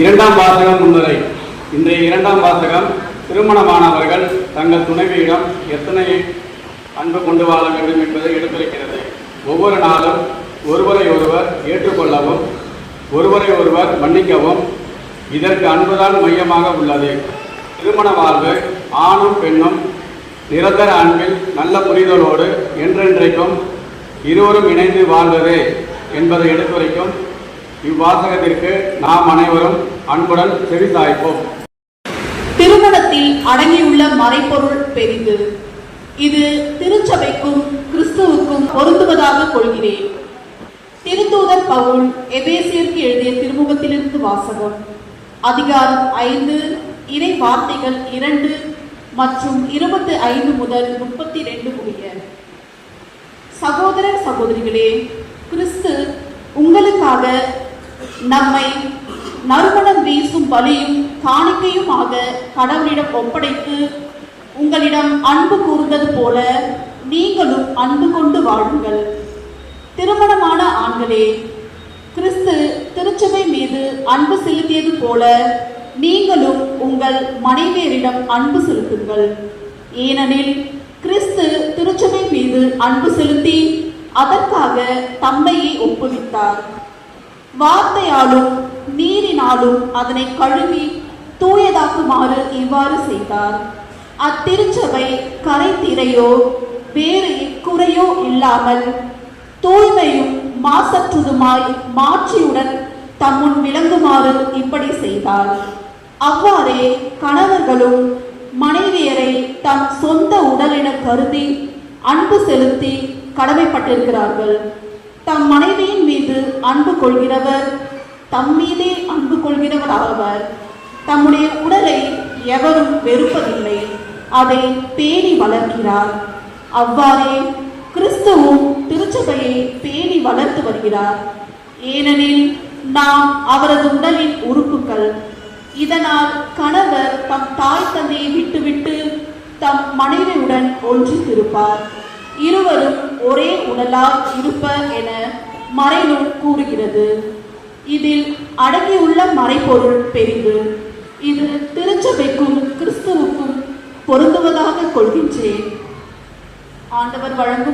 இரண்டாம் வாசகம் முன்னுரை. இன்றைய இரண்டாம் வாசகம் திருமணமானவர்கள் தங்கள் துணைவியிடம் எத்தனை அன்பு கொண்டு வாழ வேண்டும் என்பதை எடுத்துரைக்கிறது. ஒவ்வொரு நாளும் ஒருவரை ஒருவர் ஏற்றுக்கொள்ளவும் ஒருவரை ஒருவர் மன்னிக்கவும் இதற்கு அன்புதான் மையமாக உள்ளது. திருமண வாழ்வு ஆணும் பெண்ணும் நிரந்தர அன்பில் நல்ல புரிதலோடு என்றென்றைக்கும் இருவரும் இணைந்து வாழ்வது என்பதை எடுத்துரைக்கும் இவ்வாசகத்திற்கு நாம் அனைவரும் அன்புடன் செவிசாய்ப்போம். திருமணத்தில் அடங்கியுள்ள மறைப்பொருள் பெரிது. இது திருச்சபைக்கும் கிறிஸ்துவுக்கும் பொருந்துவதாக கொள்கிறேன். திருத்தூதர் பவுல் எபேசியருக்கு எழுதிய திருமுகத்திலிருந்து வாசகம். அதிகாரம் 5 இறை வார்த்தைகள் 2 மற்றும் 25 முதல் 32 முடிய. சகோதர சகோதரிகளே, கிறிஸ்து உங்களுக்காக நம்மை நறுமணம் வீசும் பலியும் காணிக்கையுமாக கடவுளிடம் ஒப்படைத்து உங்களிடம் அன்பு கூர்ந்தது போல நீங்களும் அன்பு கொண்டு வாழுங்கள். திருமணமான ஆண்களே, கிறிஸ்து திருச்சபை மீது அன்பு செலுத்தியது போல நீங்களும் உங்கள் மனைவியரிடம் அன்பு செலுத்துங்கள். ஏனெனில் கிறிஸ்து திருச்சபை மீது அன்பு செலுத்தி அதற்காக தம்மையே ஒப்புவித்தார். வார்த்தையாலும் நீரினாலும் அதனை கழுவி தூயதாக்குமாறு இவ்வாறு செய்தார். அத்திருச்சபை கரை திரையோ வேறு எக்குறையோ இல்லாமல் தூய்மையும் மாசற்றுதுமாய் மாட்சியுடன் தம்முன் விளங்குமாறு இப்படி செய்தார். அவ்வாறே கணவர்களும் மனைவியரை தம் சொந்த உடலென கருதி அன்பு செலுத்தி கடமைப்பட்டிருக்கிறார்கள். தம் மனைவியின் மீது அன்பு கொள்கிறவர் தம் மீதே அன்பு கொள்கிறவர் ஆவர். தம்முடைய உடலை எவரும் வெறுப்பதில்லை, அதை பேணி வளர்க்கிறார். அவ்வாறே கிறிஸ்துவும் திருச்சபையை பேணி வளர்த்து வருகிறார். ஏனெனில் நாம் அவரது உடலின் உறுப்புகள். இதனால் கணவர் தம் தாய் தந்தையை விட்டுவிட்டு தம் மனைவியுடன் ஒன்றித்திருப்பார். இருவரும் ஒரே உடலால் இருப்பர் என மறைநூல் கூறுகிறது. இதில் அடங்கியுள்ள மறைப்பொருள் பெரிது. இது திருச்சபைக்கும் கிறிஸ்துவுக்கும் பொருந்துவதாக கொள்கின்றேன். ஆண்டவர் வழங்கும்